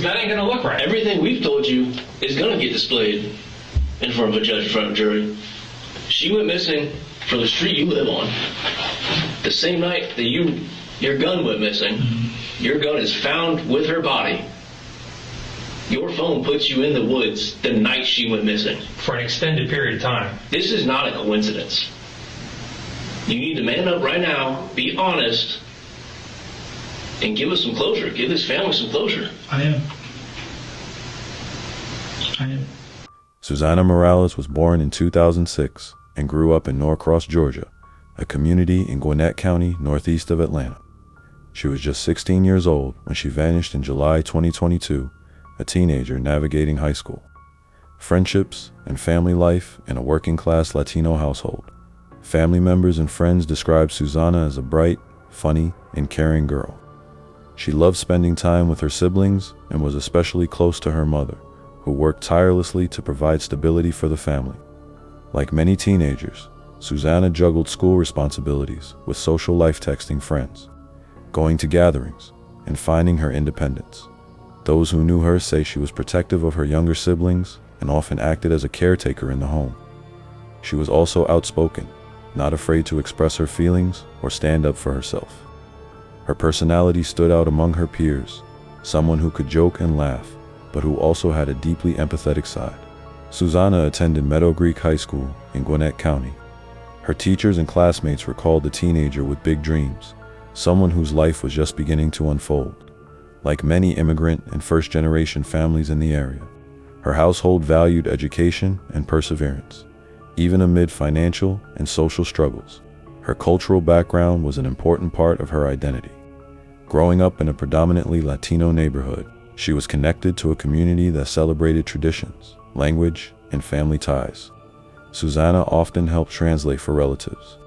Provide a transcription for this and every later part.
because that ain't gonna look right. Everything we've told you is gonna get displayed in front of a judge, in front of a jury. She went missing from the street you live on. The same night that your gun went missing, your gun is found with her body. Your phone puts you in the woods the night she went missing. For an extended period of time. This is not a coincidence. You need to man up right now, be honest, and give us some closure. Give this family some closure. I am. Susanna Morales was born in 2006 and grew up in Norcross, Georgia, a community in Gwinnett County, northeast of Atlanta. She was just 16 years old when she vanished in July 2022, a teenager navigating high school. Friendships and family life in a working-class Latino household. Family members and friends described Susanna as a bright, funny, and caring girl. She loved spending time with her siblings and was especially close to her mother, who worked tirelessly to provide stability for the family. Like many teenagers, Susanna juggled school responsibilities with social life, texting friends, going to gatherings, and finding her independence. Those who knew her say she was protective of her younger siblings and often acted as a caretaker in the home. She was also outspoken, not afraid to express her feelings or stand up for herself. Her personality stood out among her peers, someone who could joke and laugh, but who also had a deeply empathetic side. Susanna attended Meadow Creek High School in Gwinnett County. Her teachers and classmates recalled the teenager with big dreams, someone whose life was just beginning to unfold. Like many immigrant and first-generation families in the area, her household valued education and perseverance, even amid financial and social struggles. Her cultural background was an important part of her identity. Growing up in a predominantly Latino neighborhood, she was connected to a community that celebrated traditions, language, and family ties. Susanna often helped translate for relatives,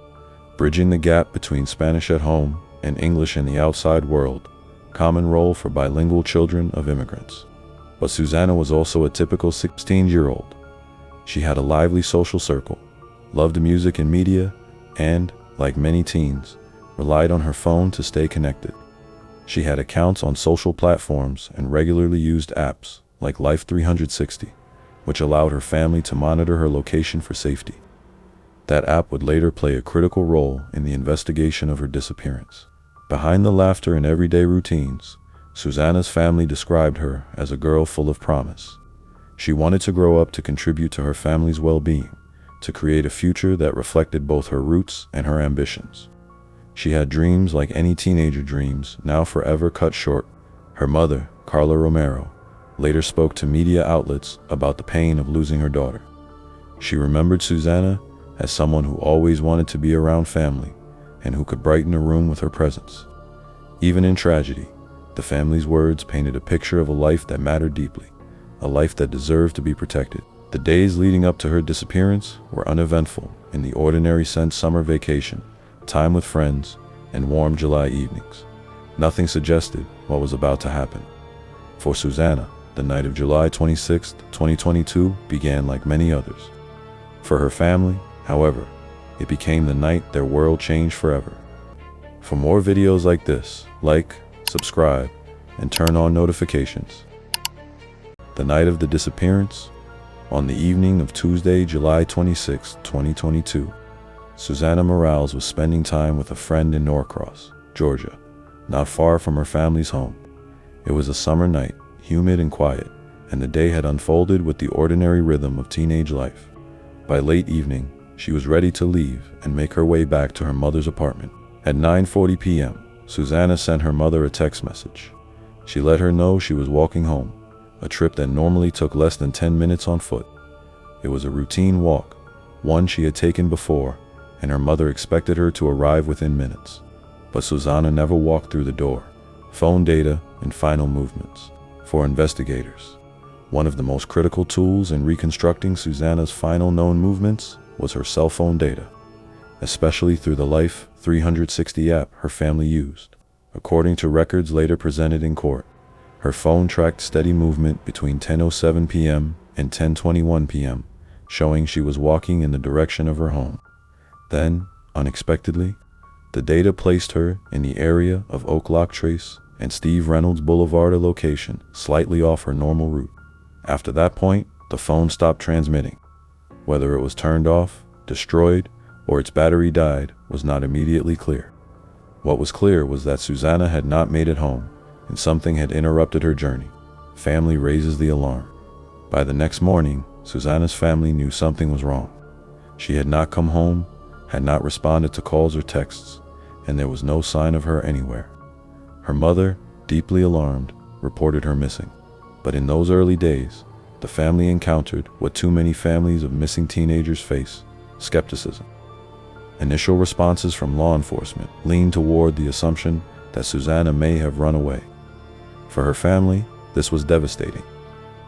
bridging the gap between Spanish at home and English in the outside world, common role for bilingual children of immigrants. But Susanna was also a typical 16-year-old. She had a lively social circle, loved music and media, and, like many teens, relied on her phone to stay connected. She had accounts on social platforms and regularly used apps like Life 360, which allowed her family to monitor her location for safety. That app would later play a critical role in the investigation of her disappearance. Behind the laughter and everyday routines, Susanna's family described her as a girl full of promise. She wanted to grow up to contribute to her family's well-being, to create a future that reflected both her roots and her ambitions. She had dreams like any teenager dreams, now forever cut short. Her mother, Carla Romero, later spoke to media outlets about the pain of losing her daughter. She remembered Susanna as someone who always wanted to be around family and who could brighten a room with her presence. Even in tragedy, the family's words painted a picture of a life that mattered deeply, a life that deserved to be protected. The days leading up to her disappearance were uneventful in the ordinary sense: summer vacation, time with friends, and warm July evenings. Nothing suggested what was about to happen. For Susanna, the night of July 26, 2022 began like many others. For her family, however, it became the night their world changed forever. For more videos like this, like, subscribe, and turn on notifications. The night of the disappearance, on the evening of Tuesday, July 26, 2022, Susanna Morales was spending time with a friend in Norcross, Georgia, not far from her family's home. It was a summer night, humid and quiet, and the day had unfolded with the ordinary rhythm of teenage life. By late evening, she was ready to leave and make her way back to her mother's apartment. At 9:40 p.m., Susanna sent her mother a text message. She let her know she was walking home, a trip that normally took less than 10 minutes on foot. It was a routine walk, one she had taken before, and her mother expected her to arrive within minutes. But Susanna never walked through the door. Phone data and final movements. For investigators, one of the most critical tools in reconstructing Susanna's final known movements was her cell phone data, especially through the Life 360 app her family used. According to records later presented in court, her phone tracked steady movement between 10:07 p.m. and 10:21 p.m., showing she was walking in the direction of her home. Then, unexpectedly, the data placed her in the area of Oak Lock Trace and Steve Reynolds Boulevard, a location slightly off her normal route. After that point, the phone stopped transmitting. Whether it was turned off, destroyed, or its battery died was not immediately clear. What was clear was that Susanna had not made it home, and something had interrupted her journey. Family raises the alarm. By the next morning, Susanna's family knew something was wrong. She had not come home, had not responded to calls or texts, and there was no sign of her anywhere. Her mother, deeply alarmed, reported her missing. But in those early days, the family encountered what too many families of missing teenagers face: skepticism. Initial responses from law enforcement leaned toward the assumption that Susanna may have run away. For her family, this was devastating.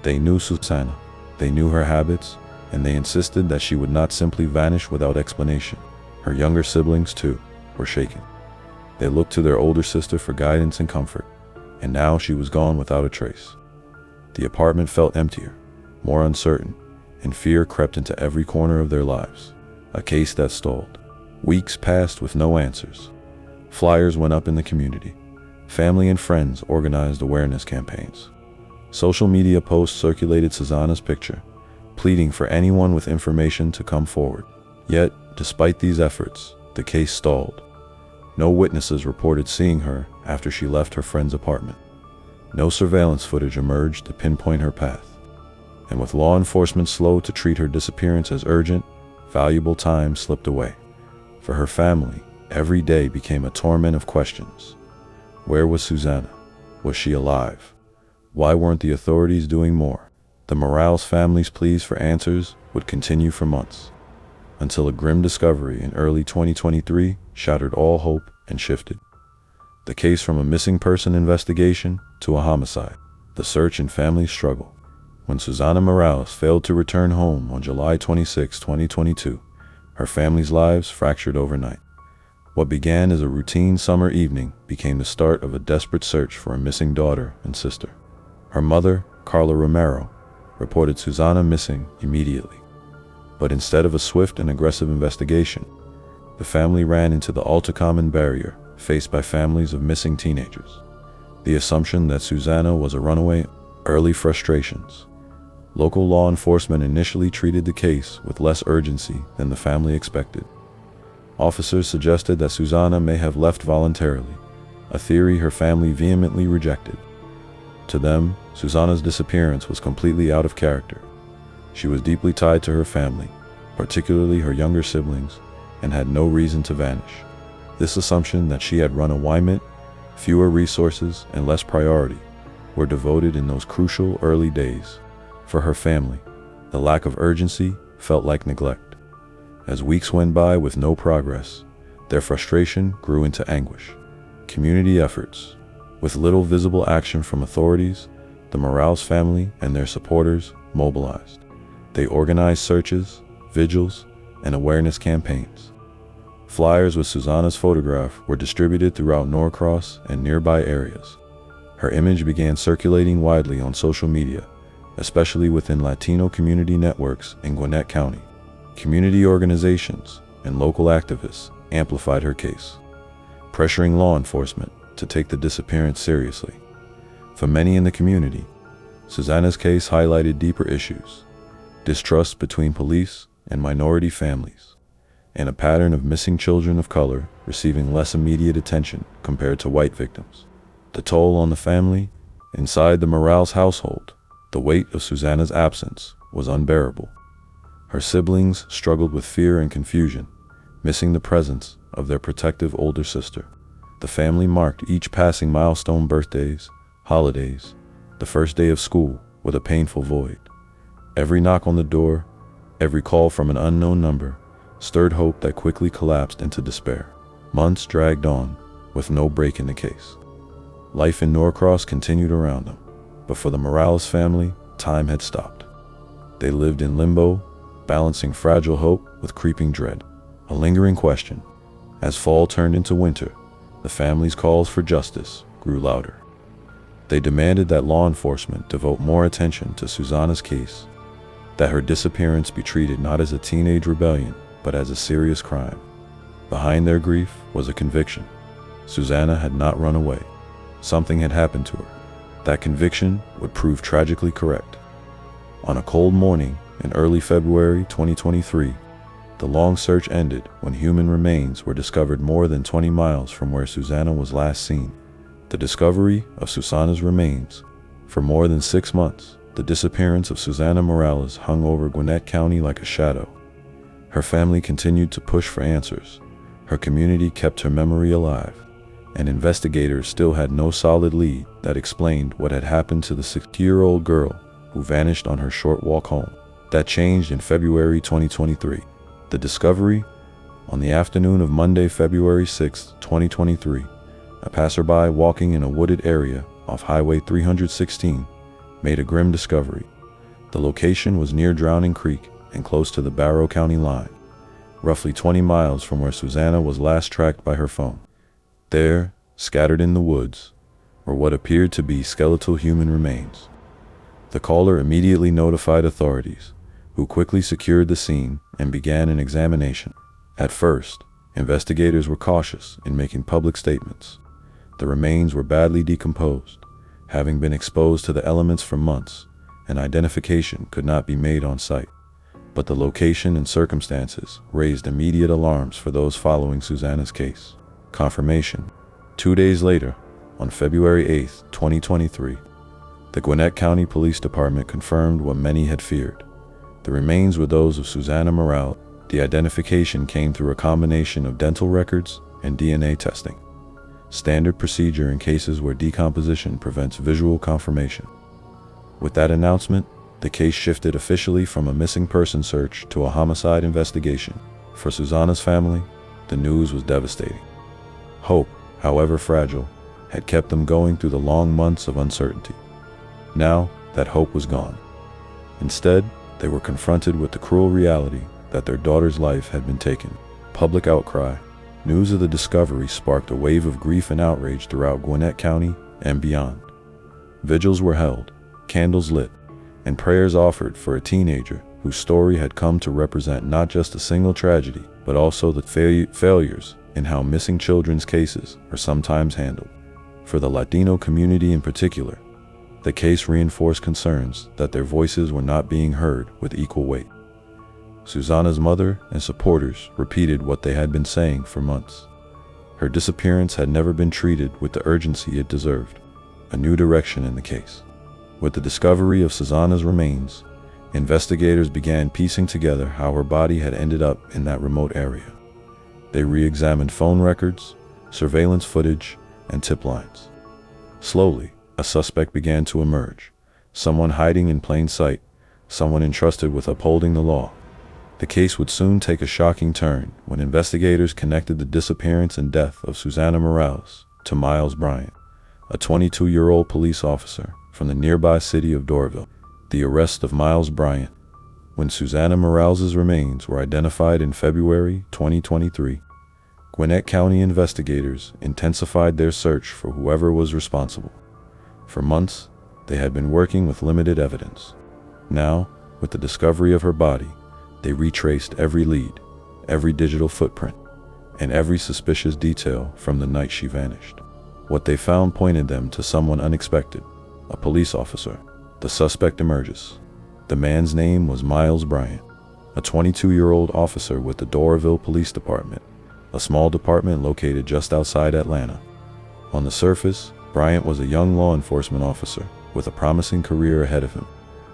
They knew Susanna, they knew her habits, and they insisted that she would not simply vanish without explanation. Her younger siblings, too, were shaken. They looked to their older sister for guidance and comfort, and now she was gone without a trace. The apartment felt emptier, more uncertain, and fear crept into every corner of their lives. A case that stalled. Weeks passed with no answers. Flyers went up in the community. Family and friends organized awareness campaigns. Social media posts circulated Susanna's picture, pleading for anyone with information to come forward. Yet, despite these efforts, the case stalled. No witnesses reported seeing her after she left her friend's apartment. No surveillance footage emerged to pinpoint her path. And with law enforcement slow to treat her disappearance as urgent, valuable time slipped away. For her family, every day became a torment of questions. Where was Susanna? Was she alive? Why weren't the authorities doing more? The Morales family's pleas for answers would continue for months, until a grim discovery in early 2023 shattered all hope and shifted the case from a missing person investigation to a homicide. The search and family struggle. When Susana Morales failed to return home on July 26, 2022, her family's lives fractured overnight. What began as a routine summer evening became the start of a desperate search for a missing daughter and sister. Her mother, Carla Romero, reported Susanna missing immediately. But instead of a swift and aggressive investigation, the family ran into the all-too-common barrier faced by families of missing teenagers: the assumption that Susanna was a runaway. Early frustrations. Local law enforcement initially treated the case with less urgency than the family expected. Officers suggested that Susanna may have left voluntarily, a theory her family vehemently rejected. To them, Susanna's disappearance was completely out of character. She was deeply tied to her family, particularly her younger siblings, and had no reason to vanish. This assumption that she had run away meant fewer resources and less priority were devoted in those crucial early days. For her family, the lack of urgency felt like neglect. As weeks went by with no progress, their frustration grew into anguish. Community efforts. With little visible action from authorities, the Morales family and their supporters mobilized. They organized searches, vigils, and awareness campaigns. Flyers with Susanna's photograph were distributed throughout Norcross and nearby areas. Her image began circulating widely on social media, especially within Latino community networks in Gwinnett County. Community organizations and local activists amplified her case, pressuring law enforcement to take the disappearance seriously. For many in the community, Susanna's case highlighted deeper issues: distrust between police and minority families, and a pattern of missing children of color receiving less immediate attention compared to white victims. The toll on the family. Inside the Morales household, the weight of Susanna's absence was unbearable. Her siblings struggled with fear and confusion, missing the presence of their protective older sister. The family marked each passing milestone: birthdays, holidays, the first day of school, with a painful void. Every knock on the door, every call from an unknown number, stirred hope that quickly collapsed into despair. Months dragged on, with no break in the case. Life in Norcross continued around them, but for the Morales family, time had stopped. They lived in limbo, balancing fragile hope with creeping dread. A lingering question. As fall turned into winter, the family's calls for justice grew louder. They demanded that law enforcement devote more attention to Susanna's case, that her disappearance be treated not as a teenage rebellion, but as a serious crime. Behind their grief was a conviction: Susanna had not run away. something had happened to her. That conviction would prove tragically correct. On a cold morning in early February 2023, the long search ended when human remains were discovered more than 20 miles from where Susanna was last seen. The discovery of Susanna's remains. For more than 6 months, the disappearance of Susana Morales hung over Gwinnett County like a shadow. Her family continued to push for answers. Her community kept her memory alive, and investigators still had no solid lead that explained what had happened to the 60-year-old girl who vanished on her short walk home. That changed in February 2023. The discovery, on the afternoon of Monday, February 6, 2023, a passerby walking in a wooded area off Highway 316 made a grim discovery. The location was near Drowning Creek and close to the Barrow County line, roughly 20 miles from where Susanna was last tracked by her phone. There, scattered in the woods, were what appeared to be skeletal human remains. The caller immediately notified authorities, who quickly secured the scene and began an examination. At first, investigators were cautious in making public statements. The remains were badly decomposed, having been exposed to the elements for months, and identification could not be made on site. But the location and circumstances raised immediate alarms for those following Susanna's case. Confirmation. 2 days later, on February 8, 2023, the Gwinnett County Police Department confirmed what many had feared. The remains were those of Susana Morales. The identification came through a combination of dental records and DNA testing, standard procedure in cases where decomposition prevents visual confirmation. With that announcement, the case shifted officially from a missing person search to a homicide investigation. For Susanna's family, the news was devastating. Hope, however fragile, had kept them going through the long months of uncertainty. Now, that hope was gone. Instead, they were confronted with the cruel reality that their daughter's life had been taken. Public outcry. News of the discovery sparked a wave of grief and outrage throughout Gwinnett County and beyond. Vigils were held, candles lit, and prayers offered for a teenager whose story had come to represent not just a single tragedy, but also the failures in how missing children's cases are sometimes handled. For the Latino community in particular, the case reinforced concerns that their voices were not being heard with equal weight. Susanna's mother and supporters repeated what they had been saying for months. Her disappearance had never been treated with the urgency it deserved. A new direction in the case. With the discovery of Susanna's remains, investigators began piecing together how her body had ended up in that remote area. They re-examined phone records, surveillance footage, and tip lines. Slowly, a suspect began to emerge. Someone hiding in plain sight, someone entrusted with upholding the law. The case would soon take a shocking turn when investigators connected the disappearance and death of Susana Morales to Miles Bryant, a 22-year-old police officer from the nearby city of Doraville. The arrest of Miles Bryant. When Susana Morales' remains were identified in February 2023, Gwinnett County investigators intensified their search for whoever was responsible. For months, they had been working with limited evidence. Now, with the discovery of her body, they retraced every lead, every digital footprint, and every suspicious detail from the night she vanished. What they found pointed them to someone unexpected, a police officer. The suspect emerges. The man's name was Miles Bryant, a 22-year-old officer with the Doraville Police Department, a small department located just outside Atlanta. On the surface, Bryant was a young law enforcement officer with a promising career ahead of him.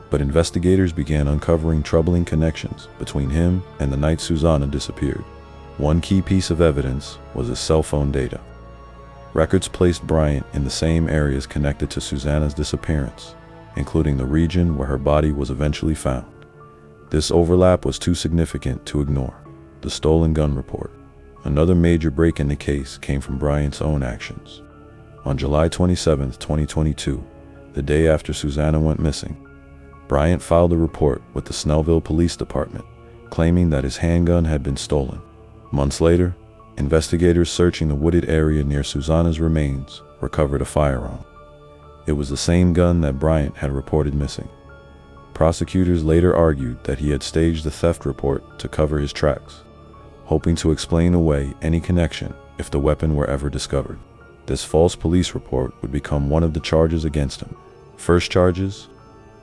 But investigators began uncovering troubling connections between him and the night Susanna disappeared. One key piece of evidence was his cell phone data. Records placed Bryant in the same areas connected to Susanna's disappearance, including the region where her body was eventually found. This overlap was too significant to ignore. The stolen gun report. Another major break in the case came from Bryant's own actions. On July 27, 2022, the day after Susanna went missing, Bryant filed a report with the Snellville Police Department, claiming that his handgun had been stolen. Months later, investigators searching the wooded area near Susanna's remains recovered a firearm. It was the same gun that Bryant had reported missing. Prosecutors later argued that he had staged the theft report to cover his tracks, hoping to explain away any connection if the weapon were ever discovered. This false police report would become one of the charges against him. First charges: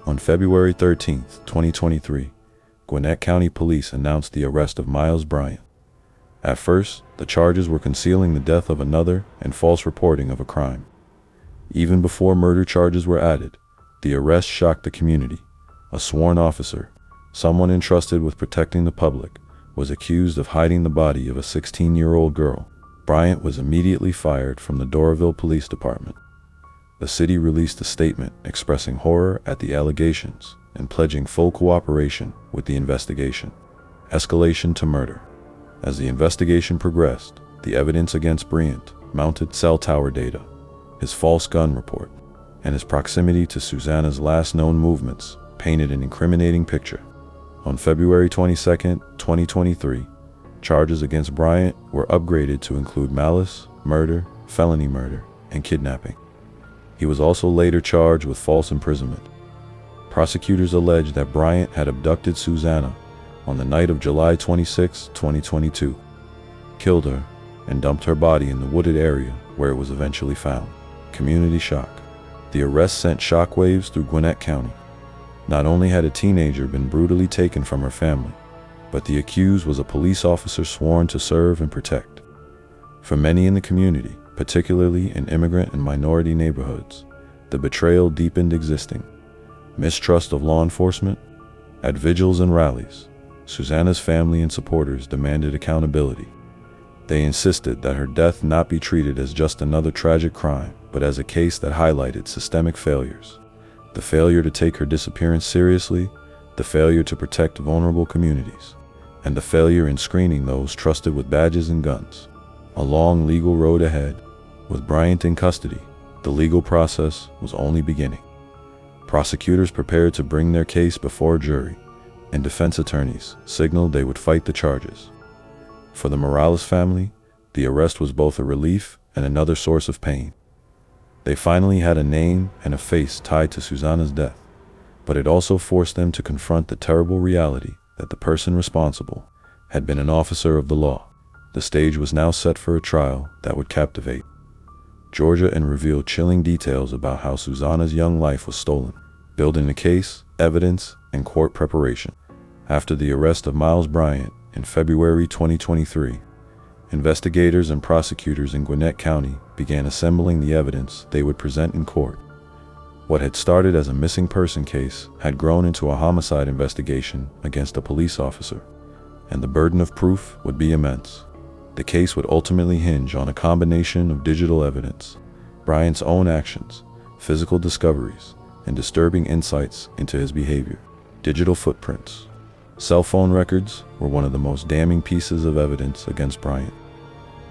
on February 13, 2023, Gwinnett County Police announced the arrest of Miles Bryant. At first, the charges were concealing the death of another and false reporting of a crime. Even before murder charges were added, the arrest shocked the community. A sworn officer, someone entrusted with protecting the public, was accused of hiding the body of a 16-year-old girl. Bryant was immediately fired from the Doraville Police Department. The city released a statement expressing horror at the allegations and pledging full cooperation with the investigation. Escalation to murder. As the investigation progressed, the evidence against Bryant mounted cell tower data, his false gun report, and his proximity to Susanna's last known movements painted an incriminating picture. On February 22, 2023, charges against Bryant were upgraded to include malice, murder, felony murder, and kidnapping. He was also later charged with false imprisonment. Prosecutors alleged that Bryant had abducted Susanna on the night of July 26, 2022, killed her, and dumped her body in the wooded area where it was eventually found. Community shock. The arrest sent shockwaves through Gwinnett County. Not only had a teenager been brutally taken from her family, but the accused was a police officer sworn to serve and protect. For many in the community, particularly in immigrant and minority neighborhoods, the betrayal deepened existing mistrust of law enforcement. At vigils and rallies, Susanna's family and supporters demanded accountability. They insisted that her death not be treated as just another tragic crime, but as a case that highlighted systemic failures. The failure to take her disappearance seriously, the failure to protect vulnerable communities, and the failure in screening those trusted with badges and guns. A long legal road ahead. With Bryant in custody, the legal process was only beginning. Prosecutors prepared to bring their case before a jury, and defense attorneys signaled they would fight the charges. For the Morales family, the arrest was both a relief and another source of pain. They finally had a name and a face tied to Susanna's death, but it also forced them to confront the terrible reality that the person responsible had been an officer of the law. The stage was now set for a trial that would captivate Georgia and reveal chilling details about how Susanna's young life was stolen, building the case, evidence, and court preparation. After the arrest of Miles Bryant in February 2023, investigators and prosecutors in Gwinnett County began assembling the evidence they would present in court. What had started as a missing person case had grown into a homicide investigation against a police officer, and the burden of proof would be immense. The case would ultimately hinge on a combination of digital evidence, Bryant's own actions, physical discoveries, and disturbing insights into his behavior. Digital footprints. Cell phone records were one of the most damning pieces of evidence against Bryant.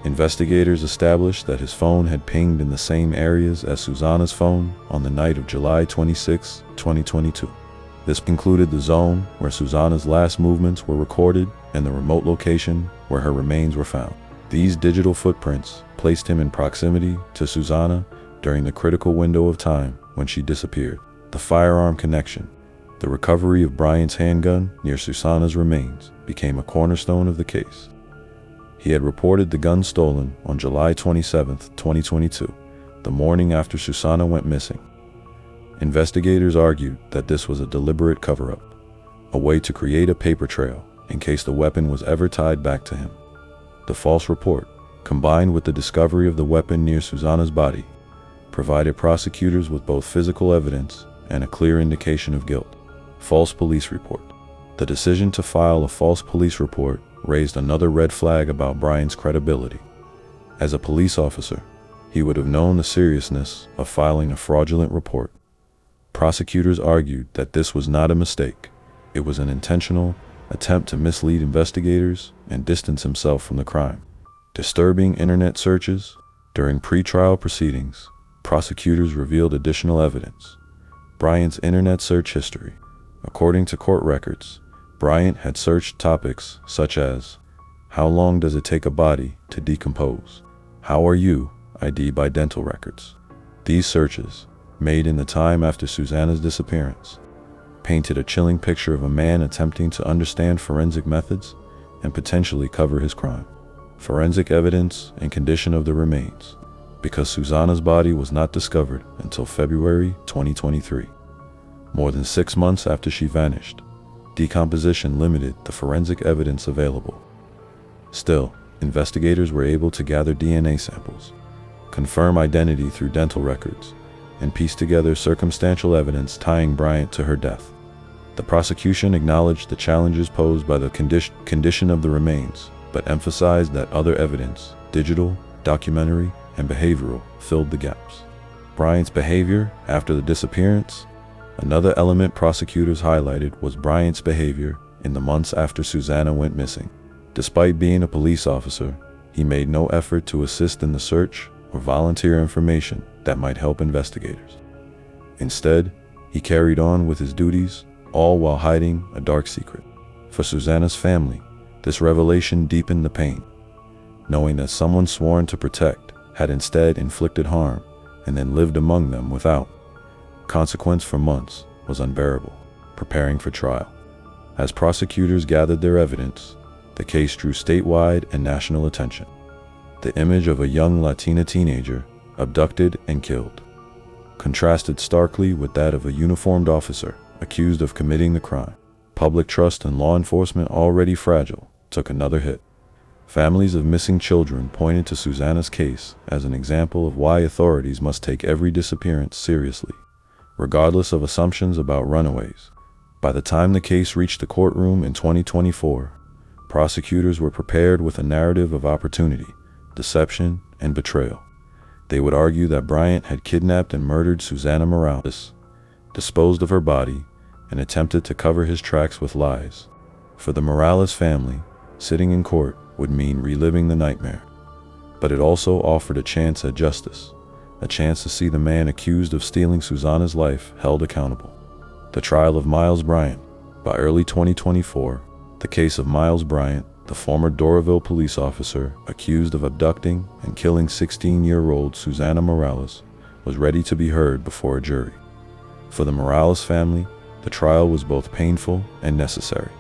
Investigators established that his phone had pinged in the same areas as Susanna's phone on the night of July 26, 2022. This included the zone where Susanna's last movements were recorded and the remote location where her remains were found. These digital footprints placed him in proximity to Susanna during the critical window of time when she disappeared. The firearm connection. The recovery of Bryant's handgun near Susanna's remains became a cornerstone of the case. He had reported the gun stolen on July 27, 2022, the morning after Susanna went missing. Investigators argued that this was a deliberate cover-up, a way to create a paper trail in case the weapon was ever tied back to him. The false report, combined with the discovery of the weapon near Susanna's body, provided prosecutors with both physical evidence and a clear indication of guilt. False police report. The decision to file a false police report raised another red flag about Bryant's credibility. As a police officer, he would have known the seriousness of filing a fraudulent report. Prosecutors argued that this was not a mistake. It was an intentional attempt to mislead investigators and distance himself from the crime. Disturbing internet searches. During pre-trial proceedings, prosecutors revealed additional evidence. Bryant's internet search history. According to court records, Bryant had searched topics such as, how long does it take a body to decompose? How are you? ID by dental records. These searches, made in the time after Susanna's disappearance, painted a chilling picture of a man attempting to understand forensic methods and potentially cover his crime. Forensic evidence and condition of the remains. because Susanna's body was not discovered until February 2023. More than 6 months after she vanished, decomposition limited the forensic evidence available. Still, investigators were able to gather DNA samples, confirm identity through dental records, and piece together circumstantial evidence tying Bryant to her death. The prosecution acknowledged the challenges posed by the condition of the remains, but emphasized that other evidence, digital, documentary, and behavioral, filled the gaps. Bryant's behavior after the disappearance. Another element prosecutors highlighted was Bryant's behavior in the months after Susanna went missing. Despite being a police officer, he made no effort to assist in the search or volunteer information that might help investigators. Instead, he carried on with his duties, all while hiding a dark secret. For Susanna's family, this revelation deepened the pain, knowing that someone sworn to protect had instead inflicted harm and then lived among them without consequence for months was unbearable. Preparing for trial. As prosecutors gathered their evidence, the case drew statewide and national attention. The image of a young Latina teenager abducted and killed contrasted starkly with that of a uniformed officer accused of committing the crime. Public trust in law enforcement, already fragile, took another hit. Families of missing children pointed to Susanna's case as an example of why authorities must take every disappearance seriously, regardless of assumptions about runaways. By the time the case reached the courtroom in 2024, prosecutors were prepared with a narrative of opportunity, deception, and betrayal. They would argue that Bryant had kidnapped and murdered Susana Morales, disposed of her body, and attempted to cover his tracks with lies. For the Morales family, sitting in court would mean reliving the nightmare. But it also offered a chance at justice, a chance to see the man accused of stealing Susanna's life held accountable. The trial of Miles Bryant. By early 2024, the case of Miles Bryant, the former Doraville police officer accused of abducting and killing 16-year-old Susana Morales, was ready to be heard before a jury. For the Morales family, the trial was both painful and necessary.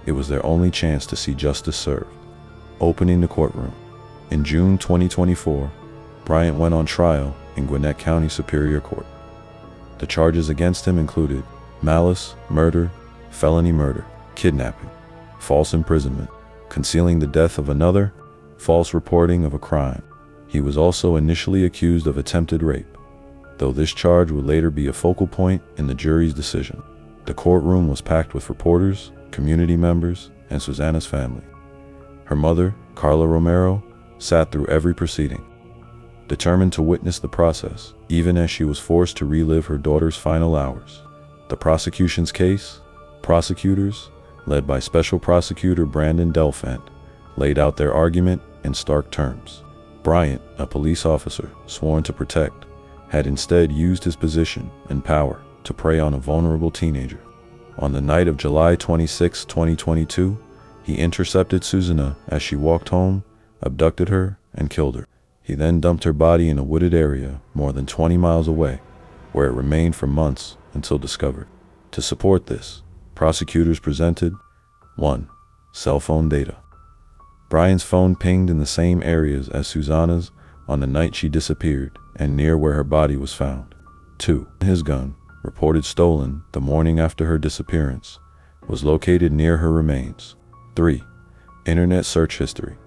It was their only chance to see justice served. Opening the courtroom. In June 2024, Bryant went on trial in Gwinnett County Superior Court. The charges against him included malice, murder, felony murder, kidnapping, false imprisonment, concealing the death of another, false reporting of a crime. He was also initially accused of attempted rape, though this charge would later be a focal point in the jury's decision. The courtroom was packed with reporters, community members, and Susanna's family. Her mother, Carla Romero, sat through every proceeding, determined to witness the process, even as she was forced to relive her daughter's final hours. The prosecution's case, prosecutors, led by Special Prosecutor Brandon Delfant, laid out their argument in stark terms. Bryant, a police officer sworn to protect, had instead used his position and power to prey on a vulnerable teenager. On the night of July 26, 2022, he intercepted Susanna as she walked home, abducted her, and killed her. He then dumped her body in a wooded area more than 20 miles away, where it remained for months until discovered. To support this, prosecutors presented 1. Cell phone data. Bryant's phone pinged in the same areas as Susanna's on the night she disappeared and near where her body was found. 2. His gun, reported stolen the morning after her disappearance, was located near her remains. 3. Internet search history.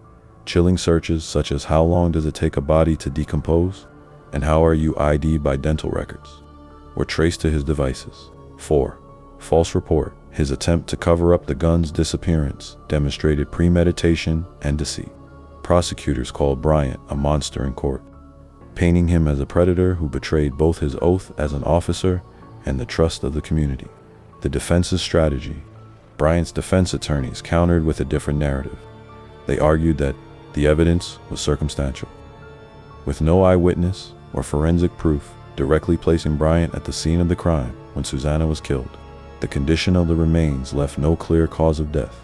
Chilling searches such as how long does it take a body to decompose and how are you ID'd by dental records were traced to his devices. 4. False report. His attempt to cover up the gun's disappearance demonstrated premeditation and deceit. Prosecutors called Bryant a monster in court, painting him as a predator who betrayed both his oath as an officer and the trust of the community. The defense's strategy. Bryant's defense attorneys countered with a different narrative. They argued that the evidence was circumstantial, with no eyewitness or forensic proof directly placing Bryant at the scene of the crime when Susanna was killed. The condition of the remains left no clear cause of death,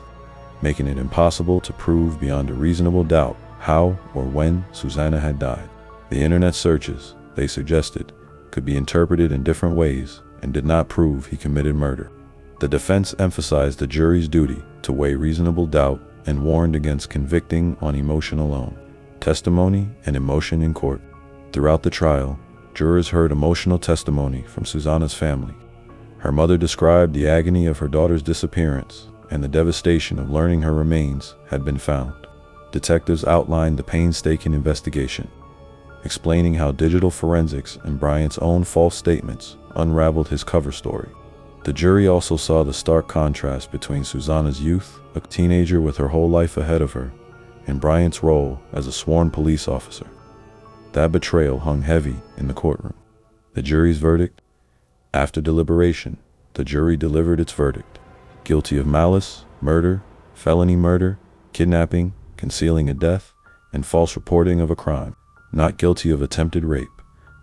making it impossible to prove beyond a reasonable doubt how or when Susanna had died. The internet searches, they suggested, could be interpreted in different ways and did not prove he committed murder. The defense emphasized the jury's duty to weigh reasonable doubt and warned against convicting on emotion alone. Testimony and emotion in court. Throughout the trial, jurors heard emotional testimony from Susanna's family. Her mother described the agony of her daughter's disappearance and the devastation of learning her remains had been found. Detectives outlined the painstaking investigation, explaining how digital forensics and Bryant's own false statements unraveled his cover story. The jury also saw the stark contrast between Susanna's youth, a teenager with her whole life ahead of her, and Bryant's role as a sworn police officer. That betrayal hung heavy in the courtroom. The jury's verdict? After deliberation, the jury delivered its verdict: guilty of malice, murder, felony murder, kidnapping, concealing a death, and false reporting of a crime. Not guilty of attempted rape,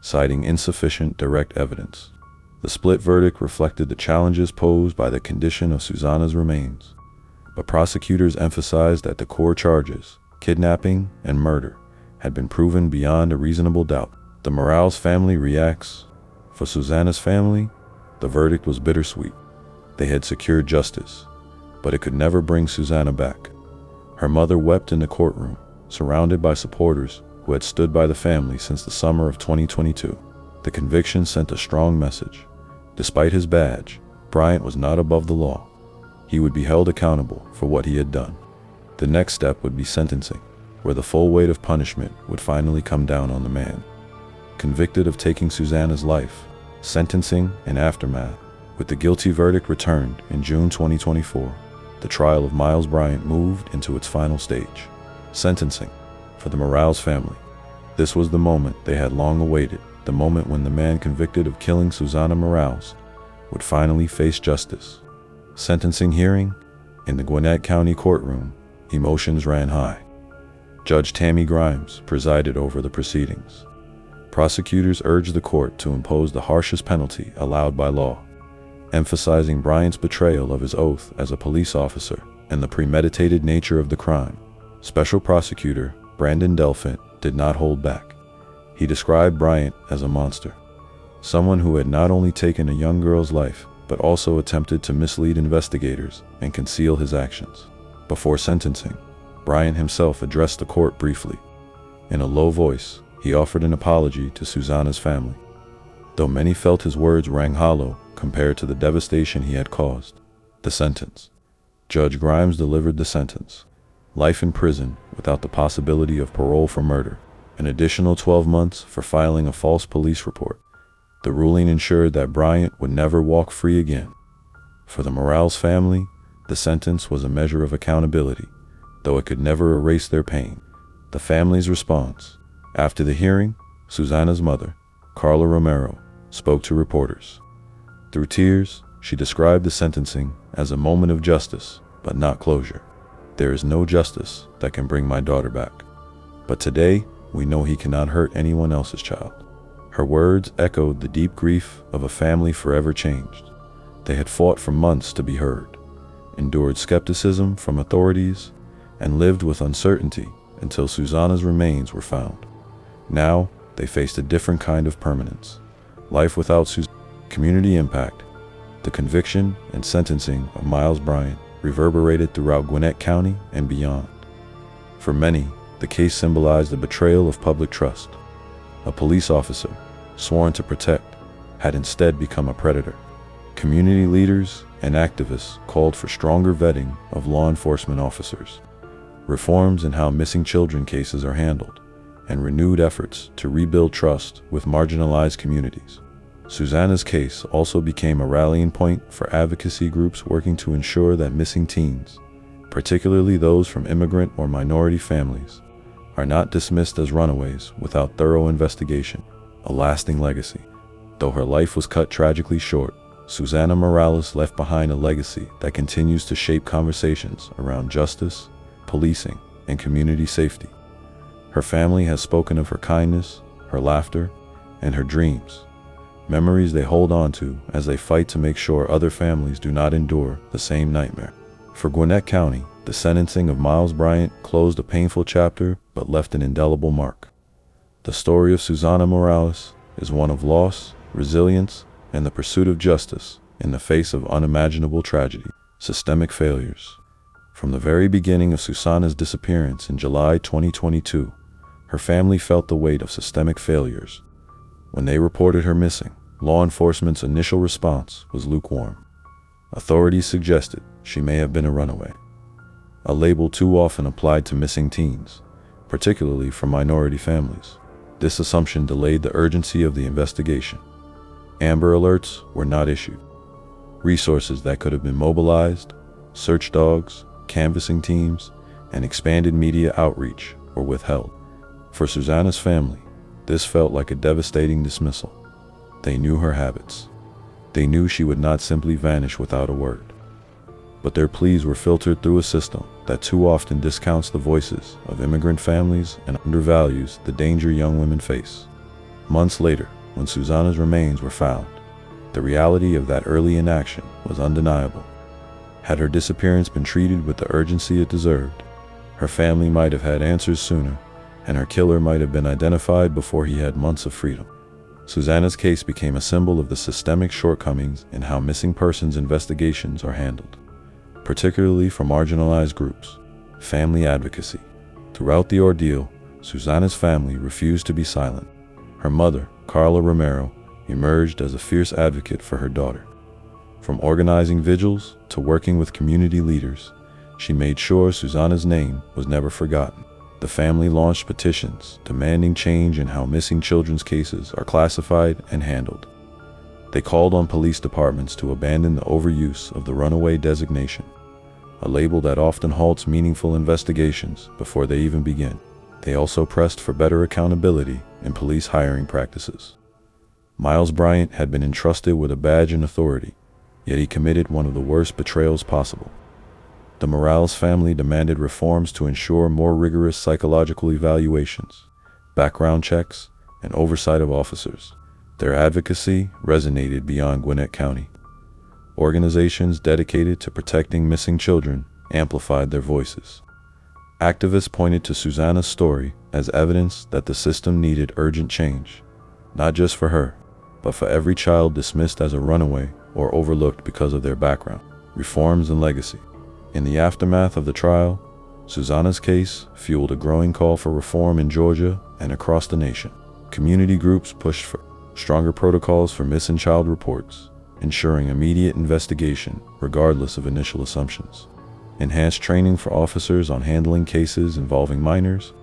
citing insufficient direct evidence. The split verdict reflected the challenges posed by the condition of Susanna's remains, but prosecutors emphasized that the core charges, kidnapping and murder, had been proven beyond a reasonable doubt. The Morales family reacts. For Susanna's family, the verdict was bittersweet. They had secured justice, but it could never bring Susanna back. Her mother wept in the courtroom, surrounded by supporters who had stood by the family since the summer of 2022. The conviction sent a strong message. Despite his badge, Bryant was not above the law. He would be held accountable for what he had done. The next step would be sentencing, where the full weight of punishment would finally come down on the man. Convicted of taking Susanna's life, sentencing and aftermath. With the guilty verdict returned in June 2024, the trial of Miles Bryant moved into its final stage. Sentencing. For the Morales family, this was the moment they had long awaited, the moment when the man convicted of killing Susana Morales would finally face justice. Sentencing hearing. In the Gwinnett County courtroom, emotions ran high. Judge Tammy Grimes presided over the proceedings. Prosecutors urged the court to impose the harshest penalty allowed by law, emphasizing Bryant's betrayal of his oath as a police officer and the premeditated nature of the crime. Special Prosecutor Brandon Delphint did not hold back. He described Bryant as a monster, someone who had not only taken a young girl's life, but also attempted to mislead investigators and conceal his actions. Before sentencing, Bryant himself addressed the court briefly. In a low voice, he offered an apology to Susanna's family, though many felt his words rang hollow compared to the devastation he had caused. The sentence. Judge Grimes delivered the sentence: life in prison without the possibility of parole for murder, an additional 12 months for filing a false police report. The ruling ensured that Bryant would never walk free again. For the Morales family, the sentence was a measure of accountability, though it could never erase their pain. The family's response. After the hearing, Susanna's mother, Carla Romero, spoke to reporters. Through tears, she described the sentencing as a moment of justice, but not closure. There is no justice that can bring my daughter back, but today we know he cannot hurt anyone else's child. Her words echoed the deep grief of a family forever changed. They had fought for months to be heard, endured skepticism from authorities, and lived with uncertainty until Susanna's remains were found. Now, they faced a different kind of permanence. Life without Susanna. Community impact. The conviction and sentencing of Miles Bryant reverberated throughout Gwinnett County and beyond. For many, the case symbolized the betrayal of public trust. A police officer, sworn to protect, had instead become a predator. Community leaders and activists called for stronger vetting of law enforcement officers, reforms in how missing children cases are handled, and renewed efforts to rebuild trust with marginalized communities. Susanna's case also became a rallying point for advocacy groups working to ensure that missing teens, particularly those from immigrant or minority families, are not dismissed as runaways without thorough investigation. A lasting legacy. Though her life was cut tragically short, Susana Morales left behind a legacy that continues to shape conversations around justice, policing, and community safety. Her family has spoken of her kindness, her laughter, and her dreams, memories they hold on to as they fight to make sure other families do not endure the same nightmare. For Gwinnett County, the sentencing of Miles Bryant closed a painful chapter but left an indelible mark. The story of Susana Morales is one of loss, resilience, and the pursuit of justice in the face of unimaginable tragedy. Systemic failures. From the very beginning of Susana's disappearance in July 2022, Her family felt the weight of systemic failures. When they reported her missing, law enforcement's initial response was lukewarm. Authorities suggested she may have been a runaway, a label too often applied to missing teens, particularly from minority families. This assumption delayed the urgency of the investigation. Amber Alerts were not issued. Resources that could have been mobilized, search dogs, canvassing teams, and expanded media outreach were withheld. For Susanna's family, this felt like a devastating dismissal. They knew her habits. They knew she would not simply vanish without a word. But their pleas were filtered through a system that too often discounts the voices of immigrant families and undervalues the danger young women face. Months later, when Susanna's remains were found, the reality of that early inaction was undeniable. Had her disappearance been treated with the urgency it deserved, her family might have had answers sooner, and her killer might have been identified before he had months of freedom. Susanna's case became a symbol of the systemic shortcomings in how missing persons investigations are handled, particularly for marginalized groups. Family advocacy. Throughout the ordeal, Susanna's family refused to be silent. Her mother, Carla Romero, emerged as a fierce advocate for her daughter. From organizing vigils to working with community leaders, she made sure Susanna's name was never forgotten. The family launched petitions demanding change in how missing children's cases are classified and handled. They called on police departments to abandon the overuse of the runaway designation, a label that often halts meaningful investigations before they even begin. They also pressed for better accountability in police hiring practices. Miles Bryant had been entrusted with a badge and authority, yet he committed one of the worst betrayals possible. The Morales family demanded reforms to ensure more rigorous psychological evaluations, background checks, and oversight of officers. Their advocacy resonated beyond Gwinnett County. Organizations dedicated to protecting missing children amplified their voices. Activists pointed to Susanna's story as evidence that the system needed urgent change, not just for her, but for every child dismissed as a runaway or overlooked because of their background. Reforms and legacy. In the aftermath of the trial, Susanna's case fueled a growing call for reform in Georgia and across the nation. Community groups pushed for stronger protocols for missing child reports, ensuring immediate investigation regardless of initial assumptions. Enhanced training for officers on handling cases involving minors,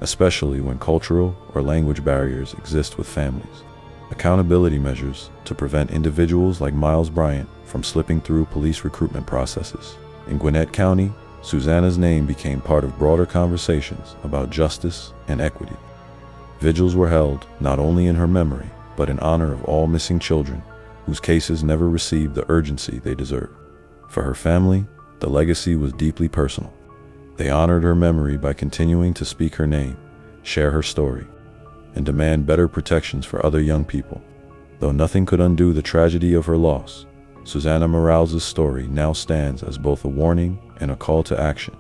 especially when cultural or language barriers exist with families. Accountability measures to prevent individuals like Miles Bryant from slipping through police recruitment processes. In Gwinnett County, Susanna's name became part of broader conversations about justice and equity. Vigils were held not only in her memory, but in honor of all missing children whose cases never received the urgency they deserved. For her family, the legacy was deeply personal. They honored her memory by continuing to speak her name, share her story, and demand better protections for other young people. Though nothing could undo the tragedy of her loss, Susanna Morales' story now stands as both a warning and a call to action,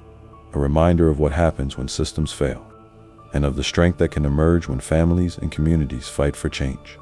a reminder of what happens when systems fail, and of the strength that can emerge when families and communities fight for change.